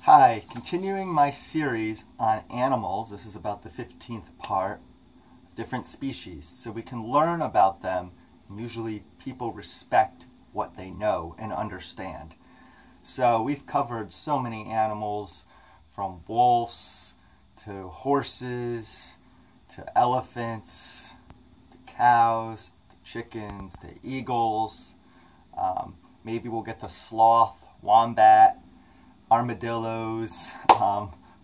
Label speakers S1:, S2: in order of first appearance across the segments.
S1: Hi, continuing my series on animals. This is about the 15th part of different species, so we can learn about them, and usually people respect what they know and understand. So we've covered so many animals, from wolves to horses to elephants to cows to chickens to eagles. Maybe we'll get to sloth, wombat, armadillos,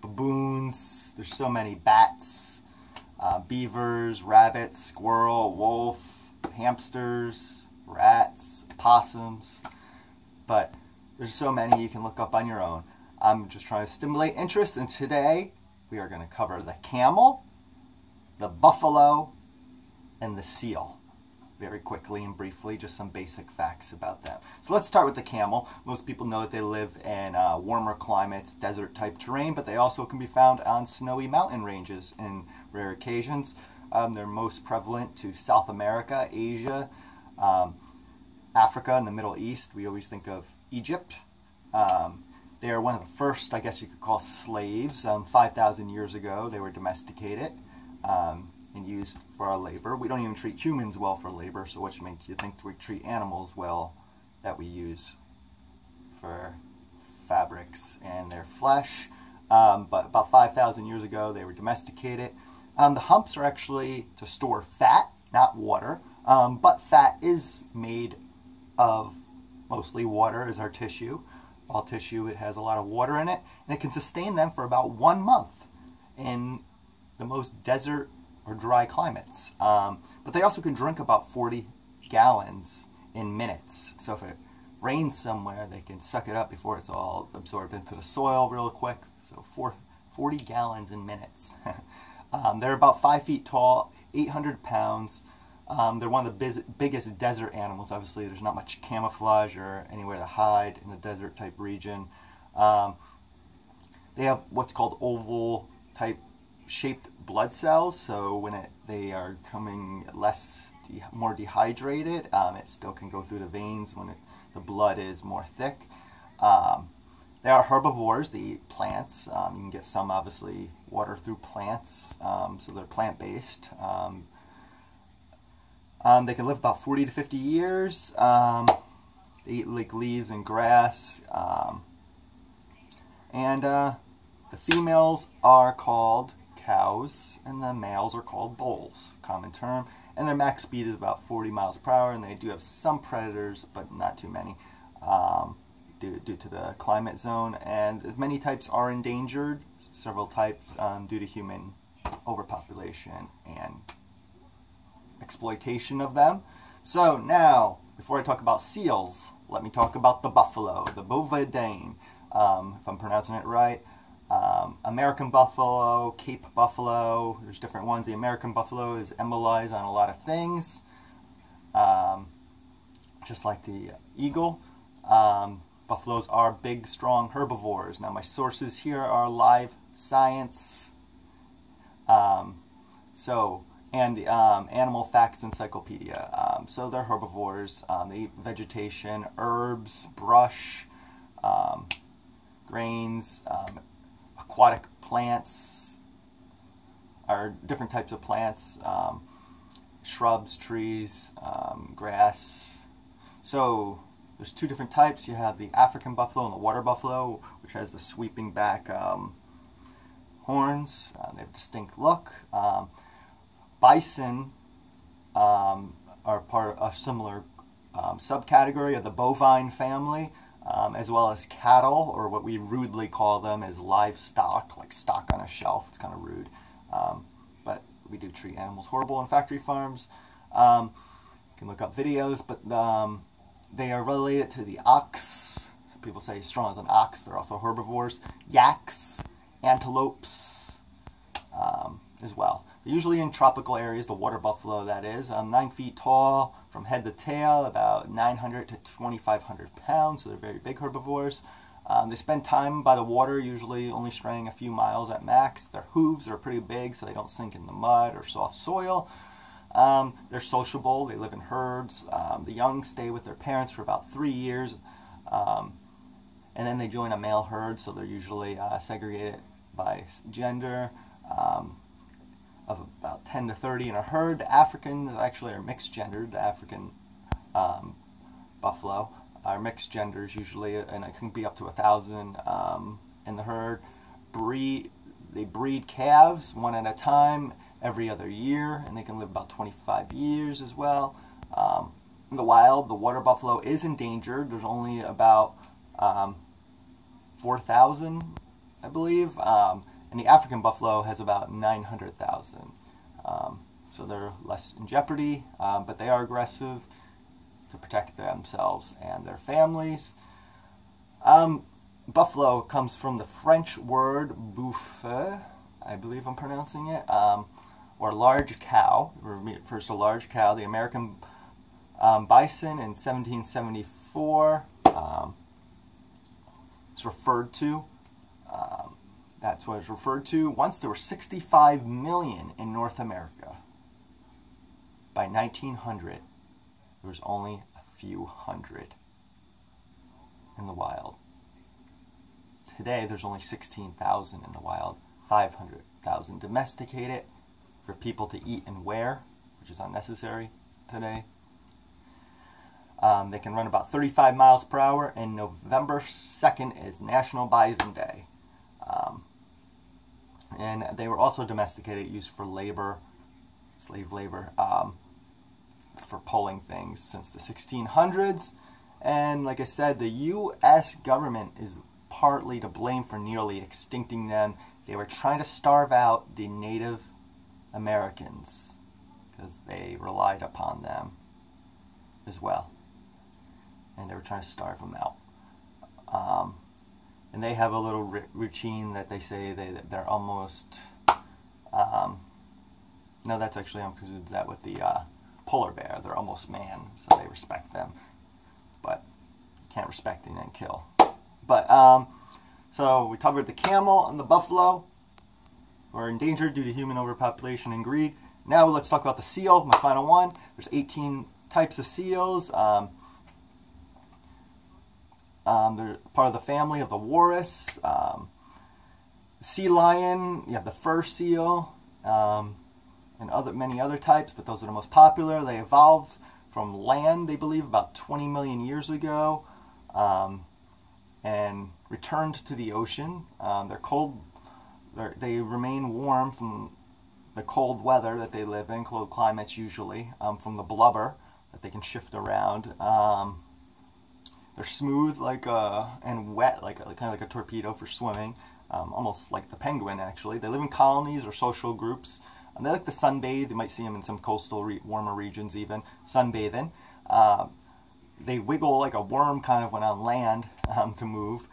S1: baboons. There's so many. Bats, beavers, rabbits, squirrel, wolf, hamsters, rats, possums. But there's so many you can look up on your own. I'm just trying to stimulate interest, and today we are going to cover the camel, the buffalo, and the seal. Very quickly and briefly, just some basic facts about them. So let's start with the camel. Most people know that they live in warmer climates, desert type terrain, but they also can be found on snowy mountain ranges in rare occasions. They're most prevalent to South America, Asia, Africa, and the Middle East. We always think of Egypt. They are one of the first, I guess you could call, slaves. 5,000 years ago, they were domesticated and used for our labor. We don't even treat humans well for labor, so which makes you think we treat animals well that we use for fabrics and their flesh. But about 5,000 years ago, they were domesticated. The humps are actually to store fat, not water, but fat is made of mostly water as our tissue. All tissue, it has a lot of water in it, and it can sustain them for about 1 month in the most desert or dry climates. But they also can drink about 40 gallons in minutes. So if it rains somewhere, they can suck it up before it's all absorbed into the soil real quick. So 40 gallons in minutes. They're about 5 feet tall, 800 pounds. They're one of the biggest desert animals. Obviously, there's not much camouflage or anywhere to hide in a desert type region. They have what's called oval type shaped blood cells, so when they are becoming more dehydrated, it still can go through the veins when the blood is more thick. They are herbivores. They eat plants. You can get some, obviously, water through plants, so they're plant-based. They can live about 40 to 50 years. They eat like leaves and grass. The females are called cows, and the males are called bulls, common term. And their max speed is about 40 miles per hour, and they do have some predators, but not too many, due to the climate zone. And many types are endangered, several types, due to human overpopulation and exploitation of them. So now, before I talk about seals, let me talk about the buffalo, the bovidane, if I'm pronouncing it right. American buffalo, Cape buffalo, there's different ones. The American buffalo is embolized on a lot of things, just like the eagle. Buffaloes are big, strong herbivores. Now my sources here are Live Science, and the Animal Facts Encyclopedia. So they're herbivores. They eat vegetation, herbs, brush, grains, aquatic plants, or different types of plants, shrubs, trees, grass. So there's two different types. You have the African buffalo and the water buffalo, which has the sweeping back horns. They have a distinct look. Bison are part of a similar subcategory of the bovine family, as well as cattle, or what we rudely call them as livestock, like stock on a shelf. It's kind of rude, but we do treat animals horrible in factory farms. You can look up videos, but they are related to the ox. Some people say strong as an ox. They're also herbivores. Yaks, antelopes, as well. They're usually in tropical areas, the water buffalo that is. 9 feet tall from head to tail, about 900 to 2,500 pounds, so they're very big herbivores. They spend time by the water, usually only straying a few miles at max. Their hooves are pretty big, so they don't sink in the mud or soft soil. They're sociable. They live in herds. The young stay with their parents for about 3 years. and then they join a male herd, so they're usually segregated by gender, of about 10 to 30 in a herd. The Africans actually are mixed gendered. The African buffalo are mixed genders usually, and it can be up to 1,000 in the herd. They breed calves one at a time every other year, and they can live about 25 years as well. In the wild, the water buffalo is endangered. There's only about 4,000, I believe, and the African buffalo has about 900,000. So they're less in jeopardy, but they are aggressive to protect themselves and their families. Buffalo comes from the French word bouffe, I believe I'm pronouncing it, or large cow. It refers to large cow. The American bison in 1774 is referred to. That's what it's referred to. Once there were 65 million in North America. By 1900, there was only a few hundred in the wild. Today, there's only 16,000 in the wild, 500,000 domesticated for people to eat and wear, which is unnecessary today. They can run about 35 miles per hour, and November 2nd is National Bison Day. And they were also domesticated, used for labor, slave labor, for pulling things since the 1600s. And like I said, the U.S. government is partly to blame for nearly extincting them. They were trying to starve out the Native Americans because they relied upon them as well. And they were trying to starve them out. And they have a little routine that they say they're almost... no, that's actually, I'm confused that with the polar bear. They're almost man, so they respect them. But you can't respect and then kill. But, so we covered the camel and the buffalo. We're endangered due to human overpopulation and greed. Now let's talk about the seal, my final one. There's 18 types of seals. They're part of the family of the walrus. Sea lion, you have the fur seal, and many other types, but those are the most popular. They evolved from land, they believe, about 20 million years ago, and returned to the ocean. They remain warm from the cold weather that they live in, cold climates usually, from the blubber that they can shift around. They're smooth and wet, kind of like a torpedo for swimming, almost like the penguin actually. They live in colonies or social groups. They like to sunbathe. You might see them in some coastal warmer regions even, sunbathing. They wiggle like a worm kind of when on land to move.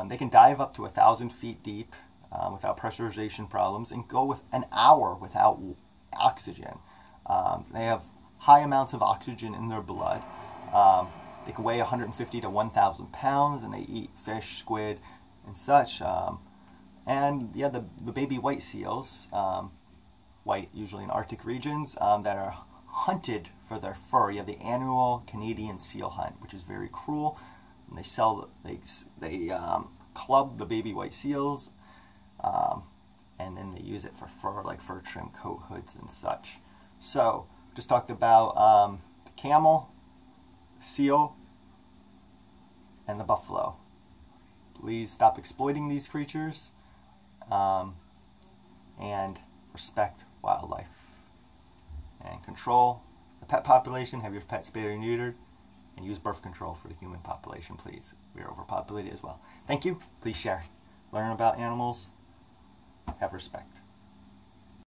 S1: They can dive up to 1,000 feet deep without pressurization problems and go with an hour without oxygen. They have high amounts of oxygen in their blood. They can weigh 150 to 1,000 pounds, and they eat fish, squid, and such. And yeah, the baby white seals, white usually in Arctic regions, that are hunted for their fur. You have the annual Canadian seal hunt, which is very cruel. And they club the baby white seals, and then they use it for fur, like fur trim, coat hoods, and such. So, just talked about the camel, seal, and the buffalo. Please stop exploiting these creatures and respect wildlife. And control the pet population, have your pet spayed or neutered, and use birth control for the human population, please. We are overpopulated as well. Thank you. Please share. Learn about animals. Have respect.